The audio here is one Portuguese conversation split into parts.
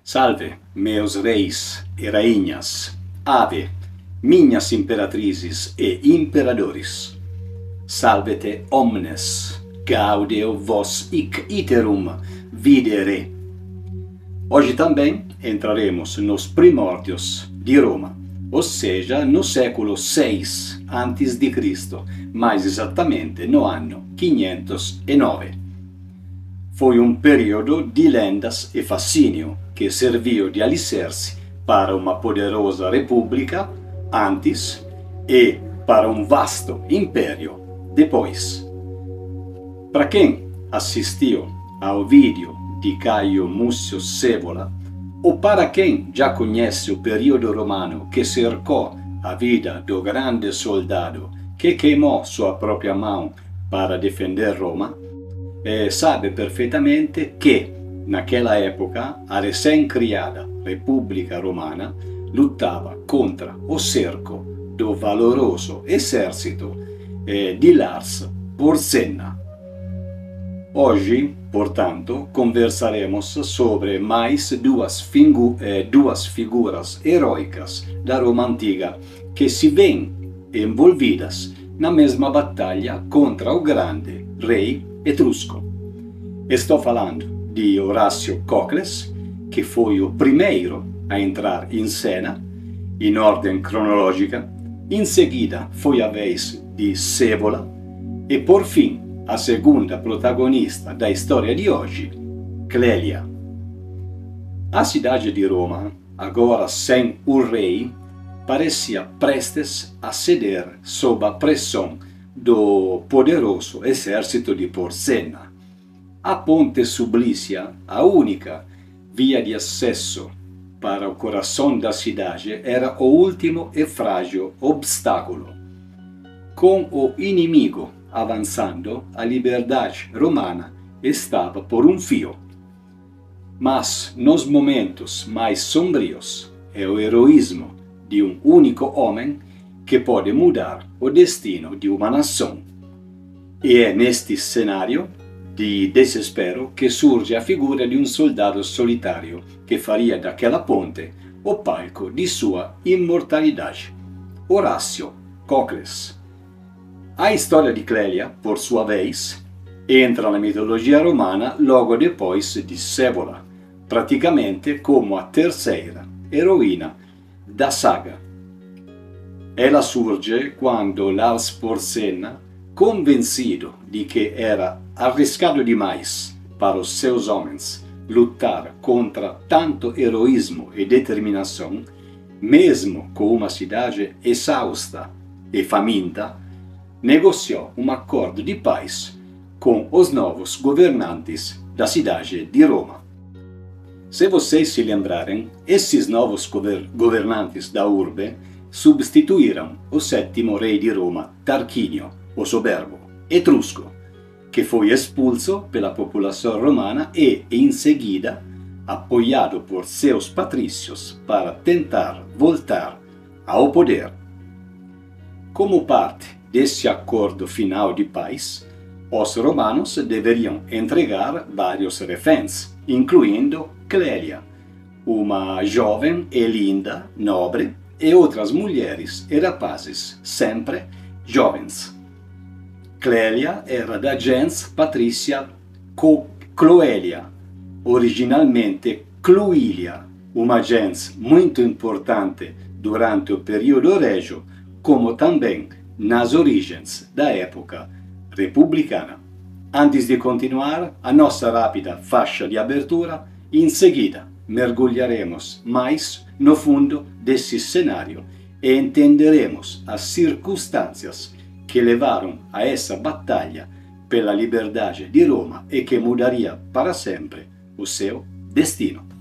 Salve, meus reis e rainhas, ave, minhas imperatrizes e imperadores. Salvete omnes, gaudeo vos hic iterum videre. Hoje também entraremos nos primórdios de Roma, ou seja, no século VI a.C., mais exatamente no ano 509. Foi um período de lendas e fascínio que serviu de alicerce para uma poderosa república antes e para um vasto império depois. Para quem assistiu ao vídeo de Caio Múcio Scaevola, ou para quem já conhece o período romano que cercou a vida do grande soldado que queimou sua própria mão para defender Roma, sabe perfeitamente que, naquela época, a recém-criada República Romana lutava contra o cerco do valoroso exército de Lars Porsena. Hoje, portanto, conversaremos sobre mais duas figuras heróicas da Roma antiga que se veem envolvidas na mesma batalha contra o grande rei etrusco. Estou falando de Horácio Cocles, que foi o primeiro a entrar em cena, em ordem cronológica. Em seguida foi a vez de Scaevola e, por fim, a segunda protagonista da história de hoje, Clélia. A cidade de Roma, agora sem o rei, parecia prestes a ceder sob a pressão do poderoso exército de Porsena. A Ponte Sublícia, a única via de acesso para o coração da cidade, era o último e frágil obstáculo. Com o inimigo avançando, a liberdade romana estava por um fio. Mas, nos momentos mais sombrios, é o heroísmo de um único homem que pode mudar o destino de uma nação. E é neste cenário de desespero que surge a figura de um soldado solitário que faria daquela ponte o palco de sua imortalidade, Horácio Cocles. A história de Clélia, por sua vez, entra na mitologia romana logo depois de Scaevola, praticamente como a terceira heroína da saga. Ela surge quando Lars Porsena, convencido de que era arriscado demais para os seus homens lutar contra tanto heroísmo e determinação, mesmo com uma cidade exausta e faminta, negociou um acordo de paz com os novos governantes da cidade de Roma. Se vocês se lembrarem, esses novos governantes da urbe substituíram o sétimo rei de Roma, Tarquínio, o Soberbo, etrusco, que foi expulso pela população romana e, em seguida, apoiado por seus patrícios para tentar voltar ao poder. Como parte desse acordo final de paz, os romanos deveriam entregar vários reféns, incluindo Clélia, uma jovem e linda nobre, e outras mulheres e rapazes, sempre jovens. Clélia era da gens patrícia Cloelia, originalmente Cluilia, uma gens muito importante durante o período régio, como também nas origens da época republicana. Antes de continuar a nossa rápida faixa de abertura, em seguida mergulharemos mais no fundo desse cenário e entenderemos as circunstâncias que levaram a essa batalha pela liberdade de Roma e que mudaria para sempre o seu destino.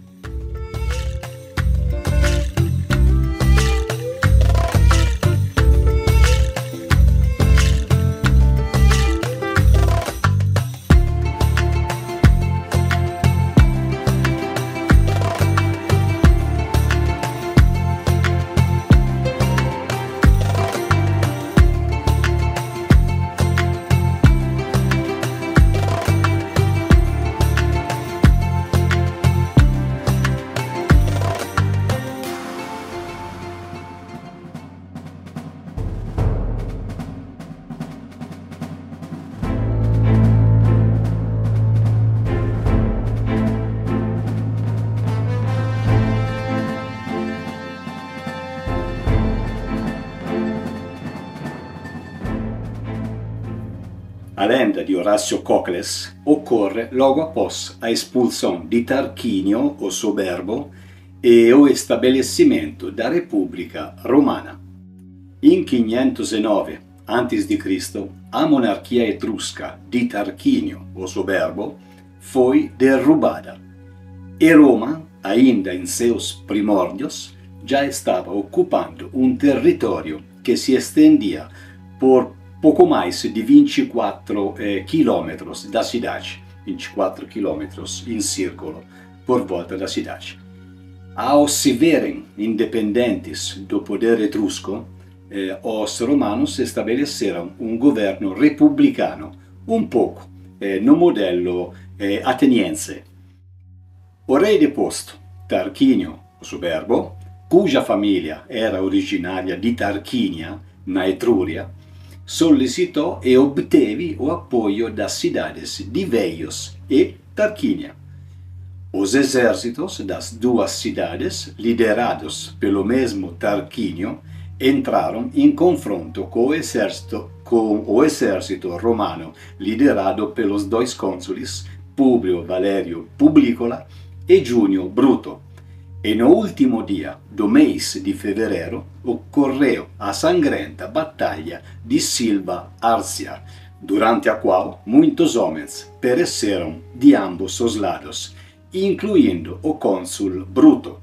A lenda de Horácio Cocles ocorre logo após a expulsão de Tarquínio, o Soberbo, e o estabelecimento da República Romana. Em 509 a.C., a monarquia etrusca de Tarquínio, o Soberbo, foi derrubada e Roma, ainda em seus primórdios, já estava ocupando um território que se estendia por pouco mais de 24 quilômetros da cidade, 24 quilômetros em círculo por volta da cidade. Ao se verem independentes do poder etrusco, os romanos estabeleceram um governo republicano, um pouco no modelo ateniense. O rei deposto, Tarquínio o Soberbo, cuja família era originária di Tarquínia, na Etrúria, solicitou e obteve o apoio das cidades de Veios e Tarquínia. Os exércitos das duas cidades, liderados pelo mesmo Tarquínio, entraram em confronto com o exército romano, liderado pelos dois cônsules, Públio Valério Publicola e Júnio Bruto. E no último dia do mês de fevereiro ocorreu a sangrenta batalha de Silva Arcia, durante a qual muitos homens pereceram de ambos os lados, incluindo o cônsul Bruto.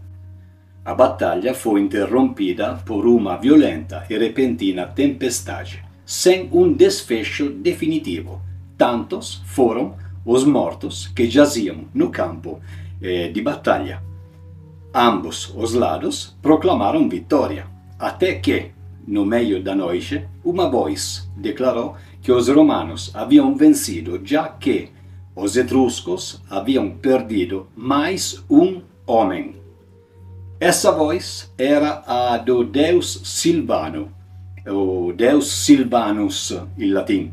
A batalha foi interrompida por uma violenta e repentina tempestade, sem um desfecho definitivo. Tantos foram os mortos que jaziam no campo de batalha. Ambos os lados proclamaram vitória, até que, no meio da noite, uma voz declarou que os romanos haviam vencido, já que os etruscos haviam perdido mais um homem. Essa voz era a do deus Silvano, o deus Silvanus em latim,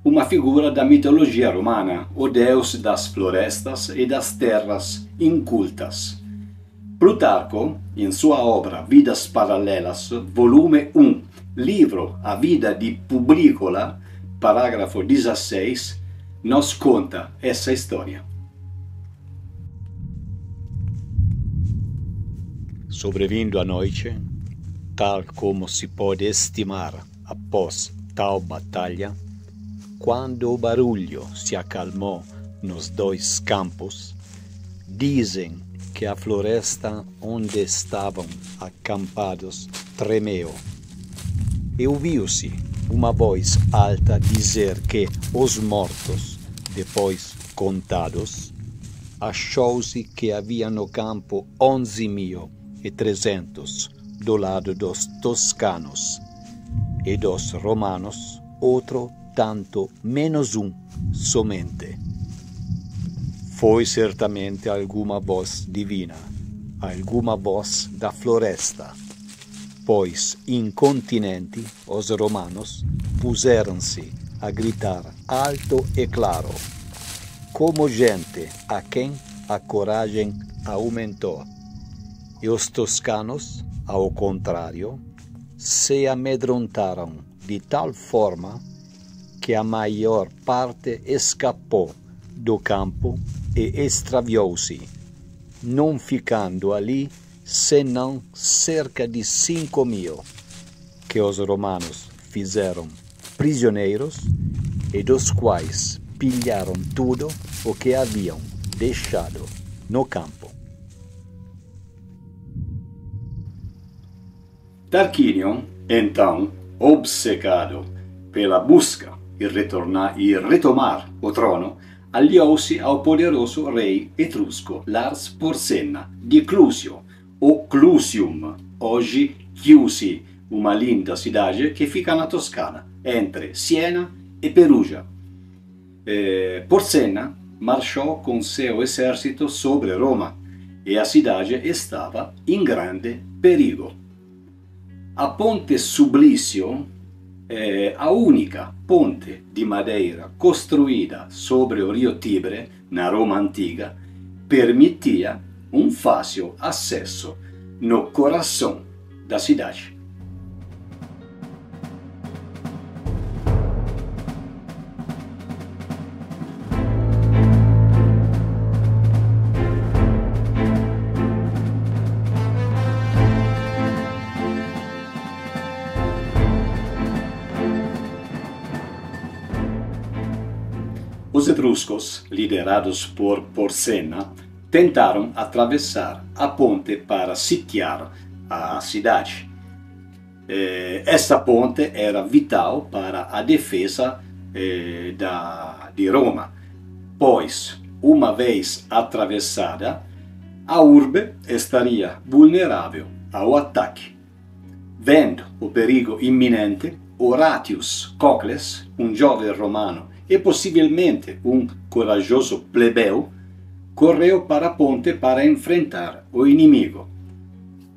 uma figura da mitologia romana, o deus das florestas e das terras incultas. Plutarco, em sua obra Vidas Paralelas, volume 1, livro A Vida de Publicola, parágrafo 16, nos conta essa história. Sobrevindo a noite, tal como se pode estimar após tal batalha, quando o barulho se acalmou nos dois campos, dizem que a floresta onde estavam acampados tremeu. E ouviu-se uma voz alta dizer que os mortos, depois contados, achou-se que havia no campo 11.300 do lado dos toscanos, e dos romanos outro tanto menos um somente. Foi certamente alguma voz divina, alguma voz da floresta, pois, incontinenti, os romanos puseram-se a gritar alto e claro, como gente a quem a coragem aumentou. E os toscanos, ao contrário, se amedrontaram de tal forma que a maior parte escapou do campo e extraviou-se, não ficando ali senão cerca de 5.000, que os romanos fizeram prisioneiros e dos quais pilharam tudo o que haviam deixado no campo. Tarquínio, então, obcecado pela busca e retomar o trono, aliou-se ao poderoso rei etrusco Lars Porsena de Clusio, ou Clusium, hoje Chiusi, uma linda cidade que fica na Toscana, entre Siena e Perugia. Porsena marchou com seu exército sobre Roma e a cidade estava em grande perigo. A Ponte Sublício, a única ponte de madeira construída sobre o rio Tibre, na Roma antiga, permitia um fácil acesso no coração da cidade. Los etruscos, liderados por Porsena, tentaram atravessar a ponte para sitiar a cidade. Essa ponte era vital para a defesa de Roma, pois, uma vez atravessada, a urbe estaria vulnerável ao ataque. Vendo o perigo iminente, Horatius Cocles, um jovem romano e possivelmente um corajoso plebeu, correu para a ponte para enfrentar o inimigo.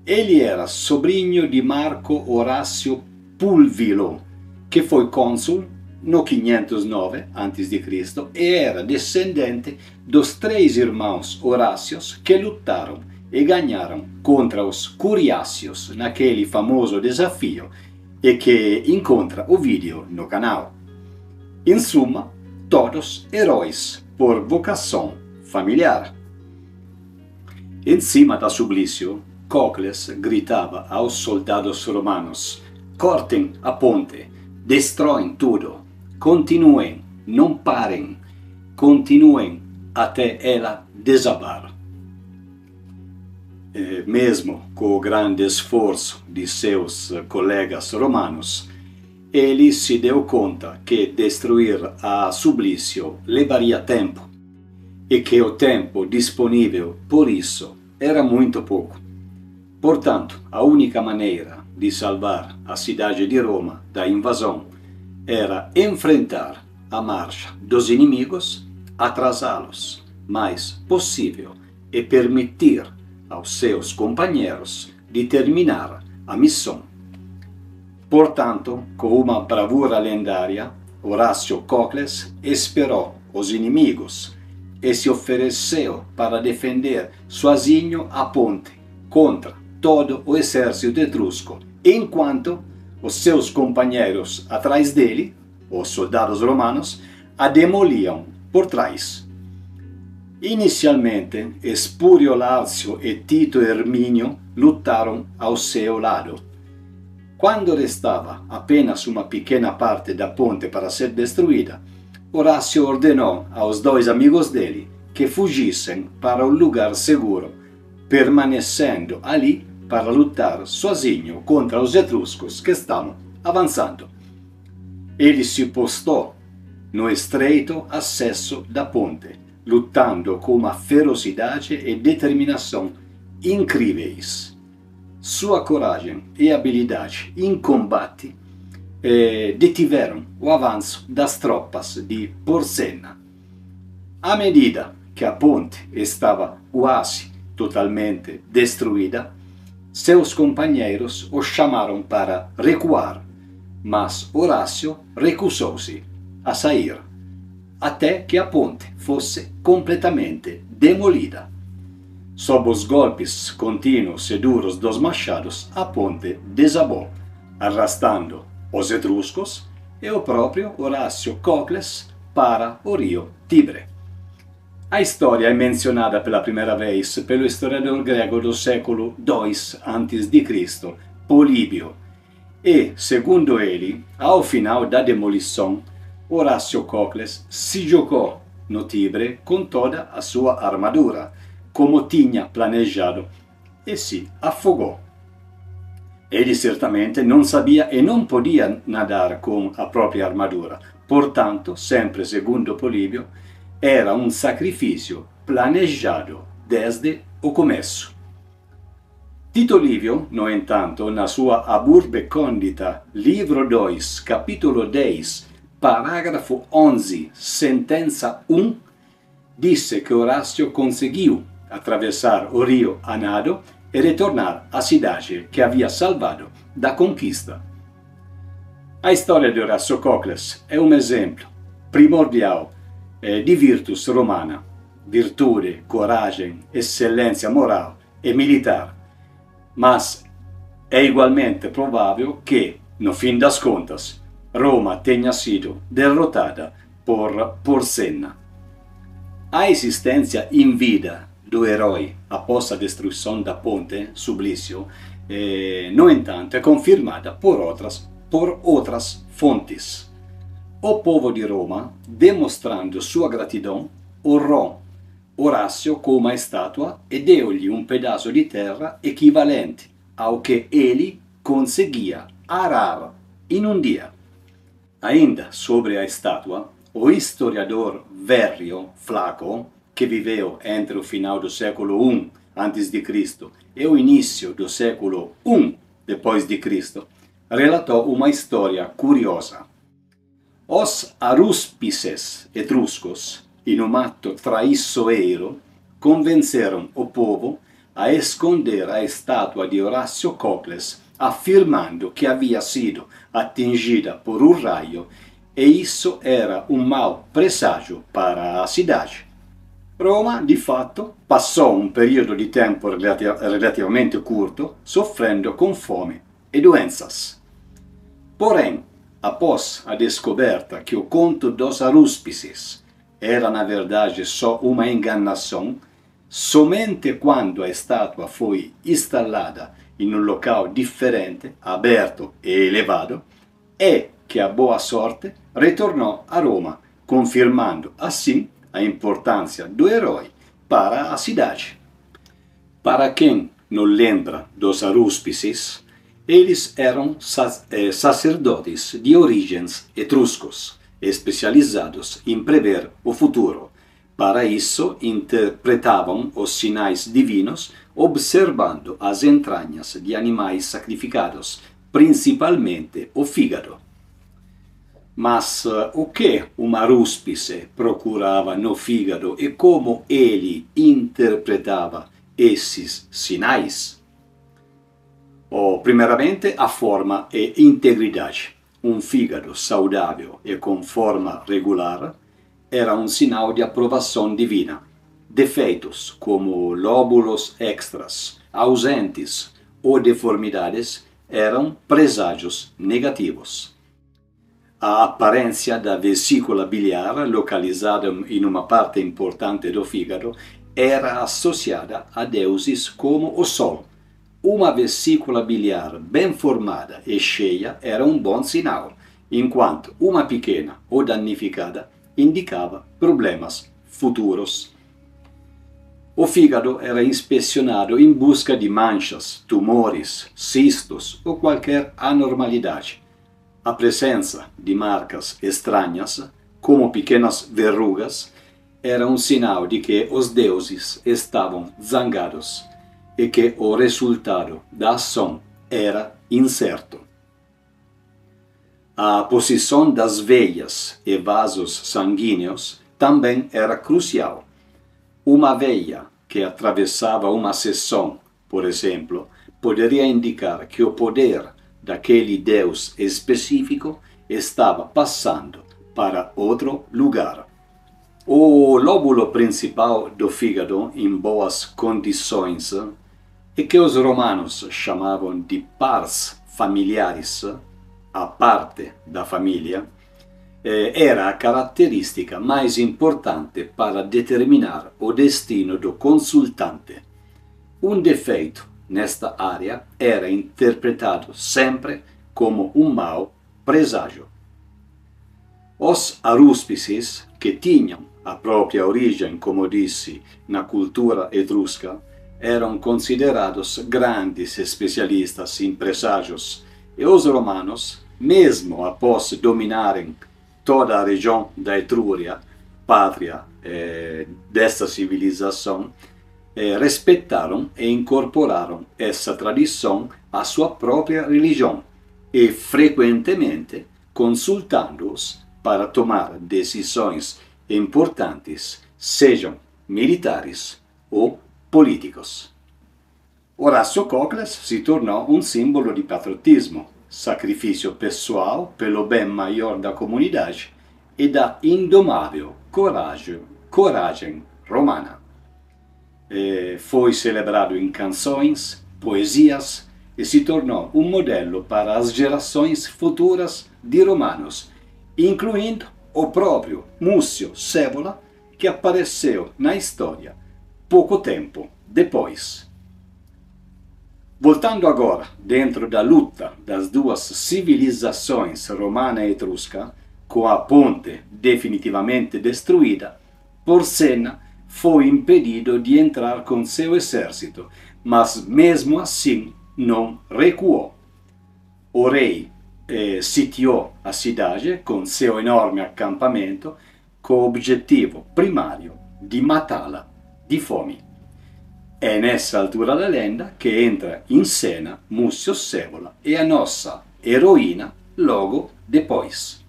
Ele era sobrinho de Marco Horácio Pulvilo, que foi cônsul no 509 a.C. e era descendente dos 3 irmãos Horácios que lutaram e ganharam contra os Curiáceos naquele famoso desafio e que encontra o vídeo no canal. Em suma, todos heróis por vocação familiar. Em cima da Sublício, Cocles gritava aos soldados romanos: cortem a ponte, destroem tudo, continuem, não parem, continuem até ela desabar. Mesmo com o grande esforço de seus colegas romanos, ele se deu conta que destruir a Sublício levaria tempo e que o tempo disponível por isso era muito pouco. Portanto, a única maneira de salvar a cidade de Roma da invasão era enfrentar a marcha dos inimigos, atrasá-los mais possível e permitir aos seus companheiros de terminar a missão. Portanto, com uma bravura lendária, Horácio Cocles esperou os inimigos e se ofereceu para defender sozinho a ponte contra todo o exército etrusco, enquanto os seus companheiros atrás dele, os soldados romanos, a demoliam por trás. Inicialmente, Espúrio Lárcio e Tito Hermínio lutaram ao seu lado. Quando restava apenas uma pequena parte da ponte para ser destruída, Horácio ordenou aos 2 amigos dele que fugissem para um lugar seguro, permanecendo ali para lutar sozinho contra os etruscos que estavam avançando. Ele se postou no estreito acesso da ponte, lutando com uma ferocidade e determinação incríveis. Sua coragem e habilidade em combate detiveram o avanço das tropas de Porsena. À medida que a ponte estava quase totalmente destruída, seus companheiros o chamaram para recuar, mas Horácio recusou-se a sair, até que a ponte fosse completamente demolida. Sob os golpes contínuos e duros dos machados, a ponte desabou, arrastando os etruscos e o próprio Horácio Cocles para o rio Tibre. A história é mencionada pela primeira vez pelo historiador grego do século II a.C., Políbio, e, segundo ele, ao final da demolição, Horácio Cocles se jogou no Tibre com toda a sua armadura, como tinha planejado, e se afogou. Ele certamente não sabia e não podia nadar com a própria armadura, portanto, sempre segundo Políbio, era um sacrifício planejado desde o começo. Tito Livio, no entanto, na sua Ab Urbe Condita, livro 2, capítulo 10, parágrafo 11, sentença 1, disse que Horácio conseguiu atravessar o rio a nado e retornar à cidade que havia salvado da conquista. A história de Horácio Cocles é um exemplo primordial de virtus romana, virtude, coragem, excelência moral e militar, mas é igualmente provável que, no fim das contas, Roma tenha sido derrotada por Porsena. A existência em vida do herói após a destruição da ponte Sublício, no entanto, é confirmada por outras fontes. O povo di Roma, demonstrando sua gratidão, honrou Orazio com uma estátua e deu-lhe um pedaço de terra equivalente ao que ele conseguia arar em um dia. Ainda sobre a estátua, o historiador Verrio Flaco, que viveu entre o final do século I a.C. e o início do século I d.C., relatou uma história curiosa. Os arúspices etruscos, in um ato traiçoeiro, convenceram o povo a esconder a estátua de Horácio Cocles, afirmando que havia sido atingida por um raio e isso era um mau presságio para a cidade. Roma, di fatto, passò un periodo di tempo relativamente curto soffrendo com fome e doenças. Porém, após a descoberta que o conto dos arúspices era na verdade só uma enganação, somente quando a estátua foi instalada in un local differente, aberto e elevado, é que a boa sorte retornou a Roma, confirmando assim a importância do herói para a cidade. Para quem não lembra dos arúspices, eles eram sacerdotes de origens etruscos, especializados em prever o futuro. Para isso, interpretavam os sinais divinos observando as entranhas de animais sacrificados, principalmente o fígado. Mas o que um arúspice procurava no fígado e como ele interpretava esses sinais? Primeiramente, a forma e integridade. Um fígado saudável e com forma regular era um sinal de aprovação divina. Defeitos, como lóbulos extras, ausentes ou deformidades, eram presságios negativos. A aparência da vesícula biliar, localizada em uma parte importante do fígado, era associada a deuses como o Sol. Uma vesícula biliar bem formada e cheia era um bom sinal, enquanto uma pequena ou danificada indicava problemas futuros. O fígado era inspecionado em busca de manchas, tumores, cistos ou qualquer anormalidade. A presença de marcas estranhas, como pequenas verrugas, era um sinal de que os deuses estavam zangados e que o resultado da ação era incerto. A posição das veias e vasos sanguíneos também era crucial. Uma veia que atravessava uma seção, por exemplo, poderia indicar que o poder daquele deus específico estava passando para outro lugar. O lóbulo principal do fígado em boas condições, e que os romanos chamavam de pars familiaris, a parte da família, era a característica mais importante para determinar o destino do consultante. Um defeito nesta área era interpretado sempre como um mau presságio. Os arúspices, que tinham a própria origem, como disse, na cultura etrusca, eram considerados grandes especialistas em presságios, e os romanos, mesmo após dominarem toda a região da Etrúria, pátria desta civilização, respeitaram e incorporaram essa tradição à sua própria religião e frequentemente consultando-os para tomar decisões importantes, sejam militares ou políticos. Horácio Cocles se tornou um símbolo de patriotismo, sacrifício pessoal pelo bem maior da comunidade e da indomável coragem romana. Foi celebrado em canções, poesias e se tornou um modelo para as gerações futuras de romanos, incluindo o próprio Múcio Scaevola, que apareceu na história pouco tempo depois. Voltando agora dentro da luta das duas civilizações romana e etrusca, com a ponte definitivamente destruída, Porsenna foi impedido de entrar com seu exército, mas mesmo assim não recuou. O rei sitiou a cidade com seu enorme acampamento, com o objetivo primário de matá-la de fome. É nessa altura da lenda que entra em cena Múcio Scevola e a nossa heroína logo depois.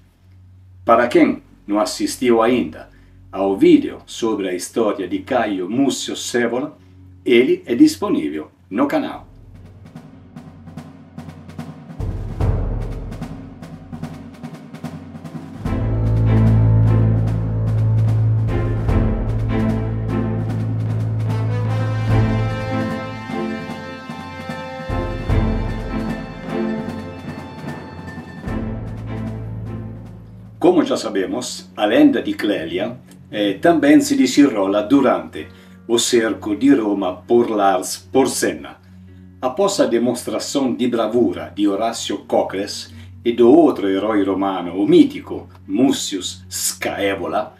Para quem não assistiu ainda ao vídeo sobre a história de Caio Múcio Scevola, ele é disponível no canal. Como já sabemos, a lenda de Clélia também se desenrola durante o cerco de Roma por Lars Porsenna. Após a demonstração de bravura de Horácio Cocles e do outro herói romano, o mítico Mucius Scaevola,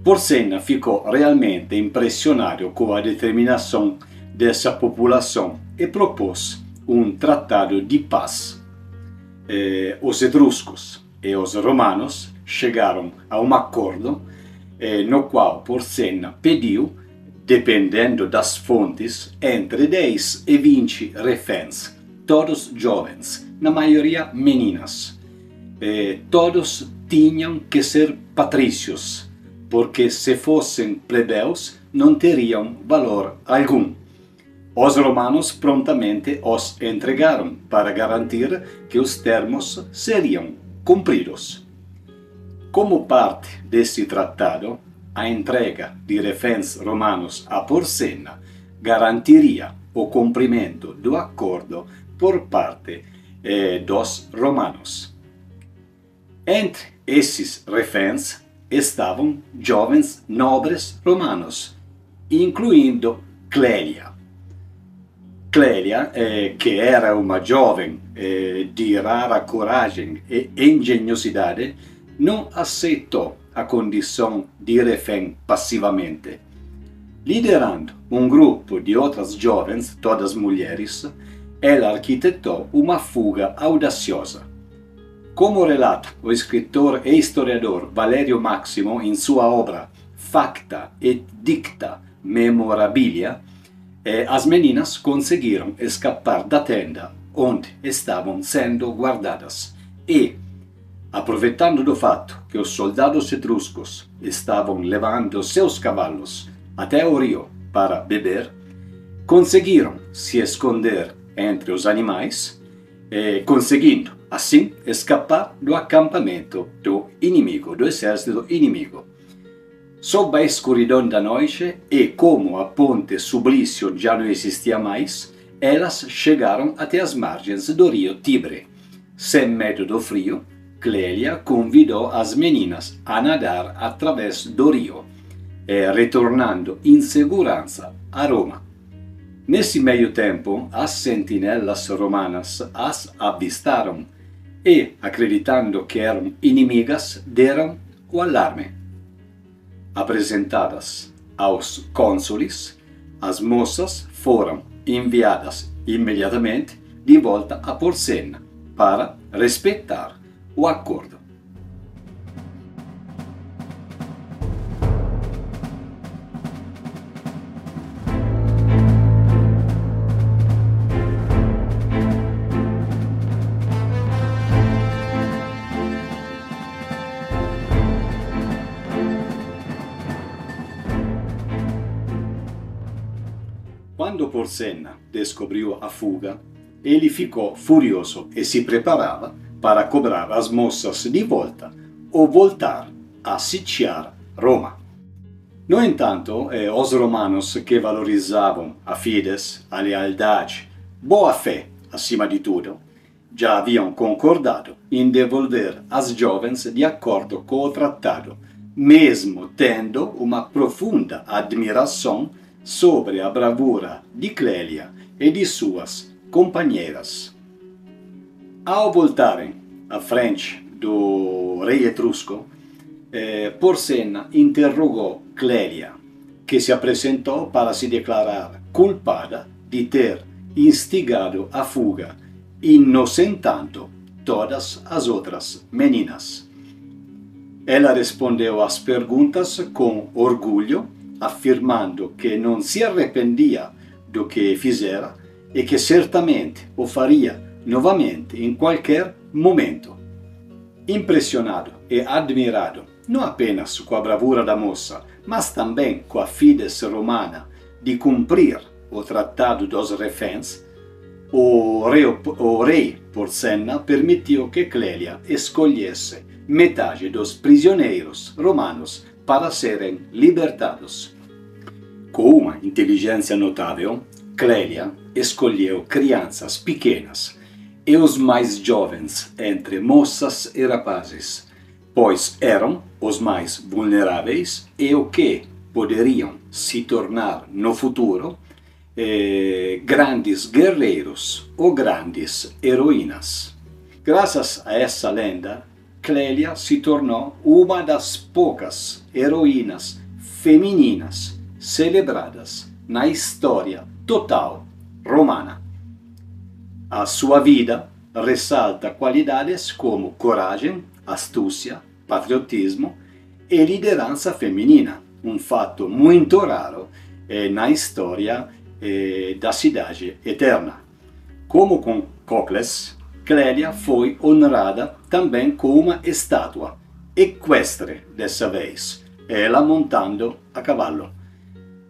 Porsenna ficou realmente impressionado com a determinação dessa população e propôs um tratado de paz. Os etruscos e os romanos chegaram a um acordo no qual Porsenna pediu, dependendo das fontes, entre 10 e 20 reféns, todos jovens, na maioria meninas. Todos tinham que ser patrícios, porque se fossem plebeus não teriam valor algum. Os romanos prontamente os entregaram para garantir que os termos seriam cumpridos. Como parte desse tratado, a entrega de reféns romanos a Porsenna garantiria o cumprimento do acordo por parte dos romanos. Entre esses reféns estavam jovens nobres romanos, incluindo Clélia. Clélia, que era uma jovem de rara coragem e engenhosidade, não aceitou a condição de refém passivamente. Liderando um grupo de outras jovens, todas mulheres, ela arquitetou uma fuga audaciosa. Como relata o escritor e historiador Valerio Maximo em sua obra Facta et Dicta Memorabilia, as meninas conseguiram escapar da tenda onde estavam sendo guardadas e, aproveitando do fato que os soldados etruscos estavam levando seus cavalos até o rio para beber, conseguiram se esconder entre os animais, conseguindo assim escapar do acampamento do inimigo, do exército inimigo. Sob a escuridão da noite e como a ponte Sublício já não existia mais, elas chegaram até as margens do rio Tibre. Sem medo do frio, Clélia convidou as meninas a nadar através do rio, retornando em segurança a Roma. Nesse meio tempo, as sentinelas romanas as avistaram e, acreditando que eram inimigas, deram o alarme. Apresentadas aos cônsules, as moças foram enviadas imediatamente de volta a Porsenna para respeitar o acordo. Quando Porsenna descobriu a fuga, ele ficou furioso e se preparava para cobrar as moças de volta ou voltar a sitiar Roma. No entanto, os romanos, que valorizavam a fides, a lealdade, boa fé acima de tudo, já haviam concordado em devolver as jovens de acordo com o tratado, mesmo tendo uma profunda admiração sobre a bravura de Clélia e de suas companheiras. Ao voltarem à frente do rei etrusco, Porsenna interrogou Clélia, que se apresentou para se declarar culpada de ter instigado a fuga, inocentando todas as outras meninas. Ela respondeu às perguntas com orgulho, afirmando que não se arrependia do que fizera e que certamente o faria novamente em qualquer momento. Impressionado e admirado, não apenas com a bravura da moça, mas também com a fides romana de cumprir o Tratado dos Reféns, o rei Porsenna permitiu que Clélia escolhesse metade dos prisioneiros romanos para serem libertados. Com uma inteligência notável, Clélia escolheu crianças pequenas e os mais jovens entre moças e rapazes, pois eram os mais vulneráveis e o que poderiam se tornar no futuro grandes guerreiros ou grandes heroínas. Graças a essa lenda, Clélia se tornou uma das poucas heroínas femininas celebradas na história total romana. A sua vida ressalta qualidades como coragem, astúcia, patriotismo e liderança feminina, um fato muito raro na história da Cidade Eterna. Como com Cocles, Clélia foi honrada também com uma estátua equestre dessa vez, ela montando a cavalo,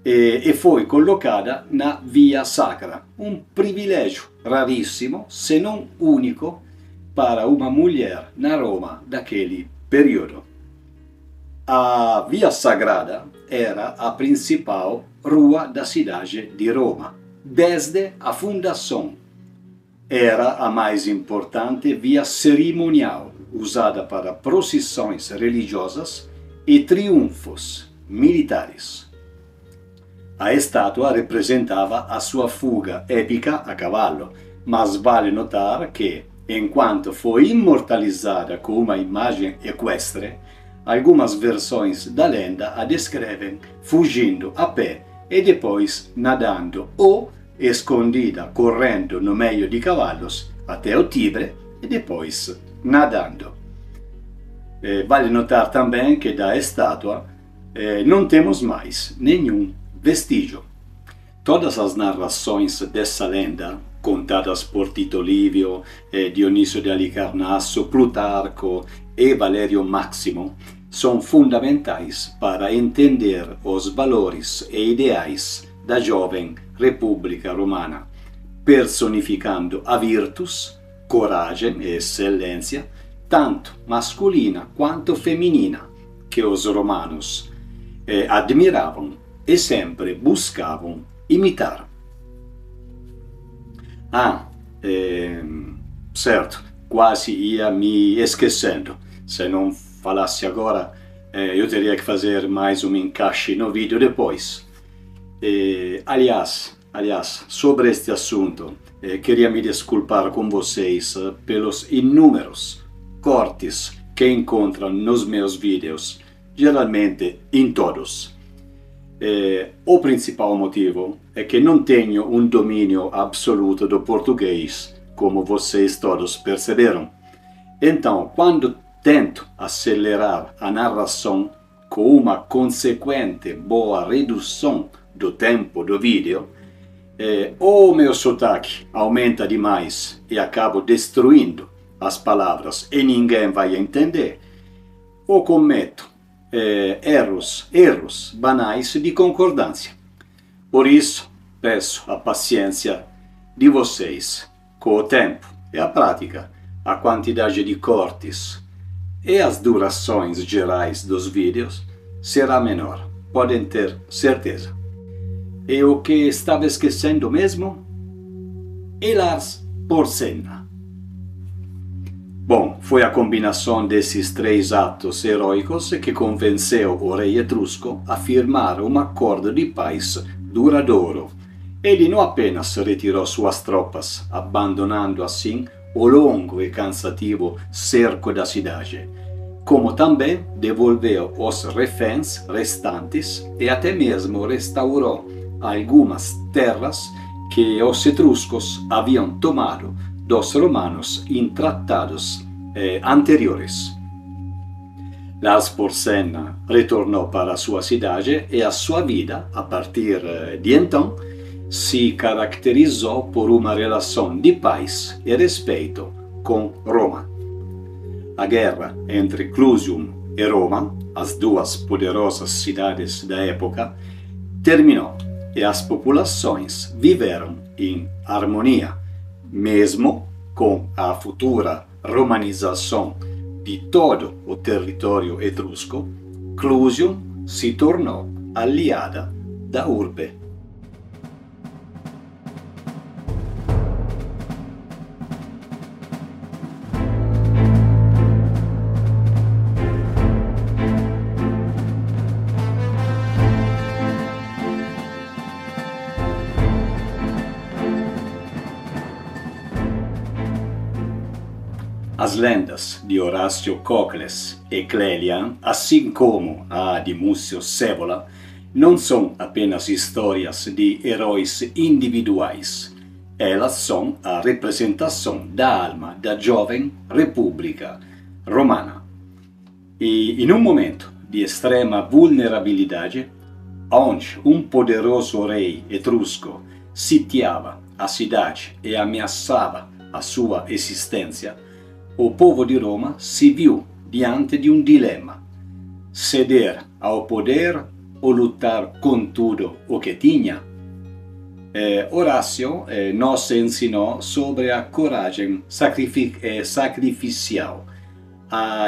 e foi colocada na Via Sacra, um privilégio raríssimo, se não único, para uma mulher na Roma daquele período. A Via Sagrada era a principal rua da cidade de Roma, desde a fundação. Era a mais importante via cerimonial, usada para procissões religiosas e triunfos militares. A estátua representava a sua fuga épica a cavalo, mas vale notar que, enquanto foi imortalizada com uma imagem equestre, algumas versões da lenda a descrevem fugindo a pé e depois nadando ou escondida correndo no meio de cavalos até o Tibre e depois nadando. Vale notar também que da estátua não temos mais nenhum vestígio. Todas as narrações dessa lenda, contadas por Tito Livio, Dionísio de Halicarnasso, Plutarco e Valério Máximo, são fundamentais para entender os valores e ideais da jovem República Romana, personificando a virtus, coragem e excelência, tanto masculina quanto feminina, que os romanos admiravam e sempre buscavam imitar. Certo, quase ia me esquecendo. Se não falasse agora, eu teria que fazer mais um encaixe no vídeo depois. Aliás, sobre este assunto, queria me desculpar com vocês pelos inúmeros cortes que encontram nos meus vídeos, geralmente em todos. O principal motivo é que não tenho um domínio absoluto do português, como vocês todos perceberam. Então, quando tento acelerar a narração com uma consequente boa redução do tempo do vídeo, ou o meu sotaque aumenta demais e acabo destruindo as palavras e ninguém vai entender, ou cometo erros banais de concordância. Por isso, peço a paciência de vocês. Com o tempo e a prática, a quantidade de cortes e as durações gerais dos vídeos será menor, podem ter certeza. E o que estava esquecendo mesmo? Lars Porsenna. Bom, foi a combinação desses três atos heróicos que convenceu o rei etrusco a firmar um acordo de paz duradouro. Ele não apenas retirou suas tropas, abandonando assim o longo e cansativo cerco da cidade, como também devolveu os reféns restantes e até mesmo restaurou algumas terras que os etruscos haviam tomado dos romanos em tratados anteriores. Lars Porsena retornou para sua cidade e a sua vida, a partir de então, se caracterizou por uma relação de paz e respeito com Roma. A guerra entre Clusium e Roma, as duas poderosas cidades da época, terminou e as populações viveram em harmonia, mesmo com a futura romanização de todo o território etrusco. Clusium se tornou aliada da urbe. As lendas de Horácio Cocles e Clélia, assim como a de Múcio Scaevola, não são apenas histórias de heróis individuais. Elas são a representação da alma da jovem República Romana. E em um momento de extrema vulnerabilidade, onde um poderoso rei etrusco sitiava a cidade e ameaçava a sua existência, o povo de Roma se viu diante de um dilema: ceder ao poder ou lutar com tudo o que tinha? Horácio nos ensinou sobre a coragem sacrificial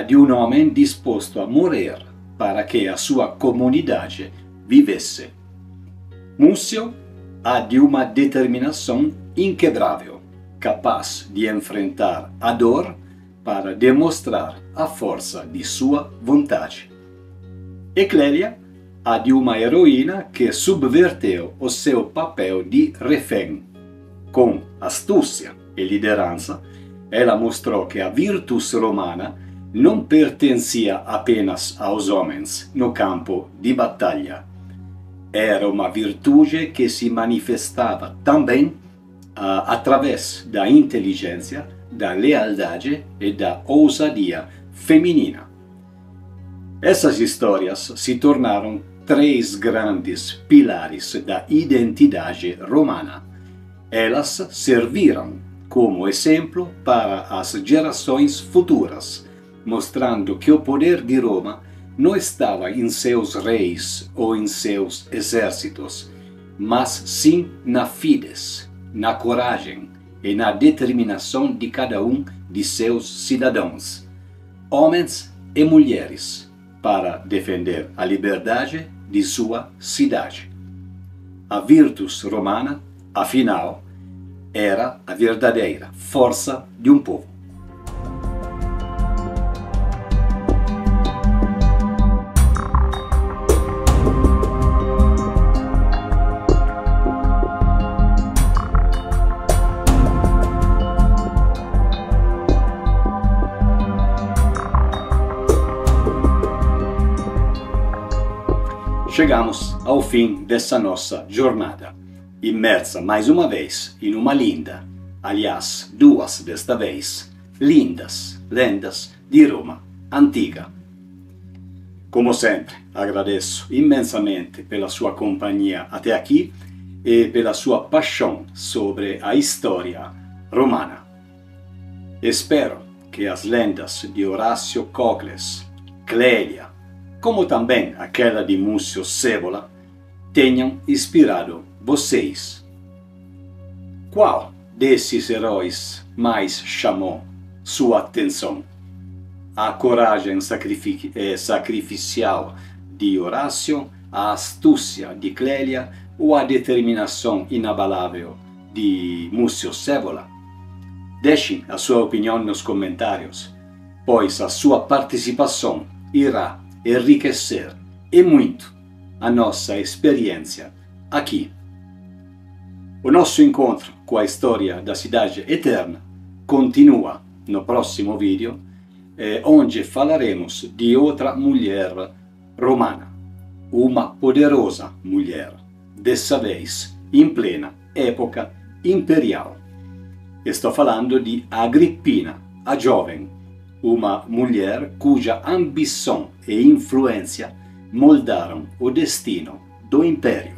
de um homem disposto a morrer para que a sua comunidade vivesse. Múcio a de uma determinação inquebrável, capaz de enfrentar a dor para demonstrar a força de sua vontade. E Clélia, a de uma heroína que subverteu o seu papel de refém. Com astúcia e liderança, ela mostrou que a virtus romana não pertencia apenas aos homens no campo de batalha. Era uma virtude que se manifestava também através da inteligência, da lealdade e da ousadia feminina. Essas histórias se tornaram três grandes pilares da identidade romana. Elas serviram como exemplo para as gerações futuras, mostrando que o poder de Roma não estava em seus reis ou em seus exércitos, mas sim na fides, na coragem e na determinação de cada um de seus cidadãos, homens e mulheres, para defender a liberdade de sua cidade. A virtus romana, afinal, era a verdadeira força de um povo. Chegamos ao fim dessa nossa jornada, imersa mais uma vez em uma linda, aliás, duas desta vez, lindas lendas de Roma antiga. Como sempre, agradeço imensamente pela sua companhia até aqui e pela sua paixão sobre a história romana. Espero que as lendas de Horácio Cocles, Clélia, como também aquela de Múcio Scaevola, tenham inspirado vocês. Qual desses heróis mais chamou sua atenção? A coragem sacrificial de Horácio, a astúcia de Clélia ou a determinação inabalável de Múcio Scaevola? Deixem a sua opinião nos comentários, pois a sua participação irá enriquecer e muito a nossa experiência aqui. O nosso encontro com a história da Cidade Eterna continua no próximo vídeo, onde falaremos de outra mulher romana, uma poderosa mulher, dessa vez em plena época imperial. Estou falando de Agrippina, a jovem, uma mulher cuja ambição e influência moldaram o destino do império.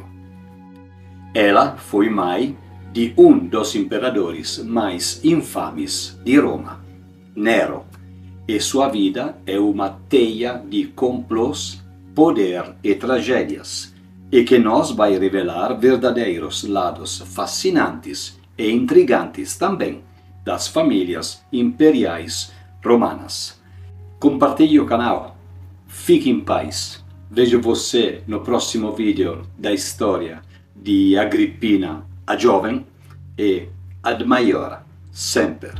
Ela foi mãe de um dos imperadores mais infames de Roma, Nero, e sua vida é uma teia de complôs, poder e tragédias, e que nos vai revelar verdadeiros lados fascinantes e intrigantes também das famílias imperiais romanas. Compartilhe o canal, fique em paz. Vejo você no próximo vídeo da história de Agrippina, a jovem, e ad maior sempre.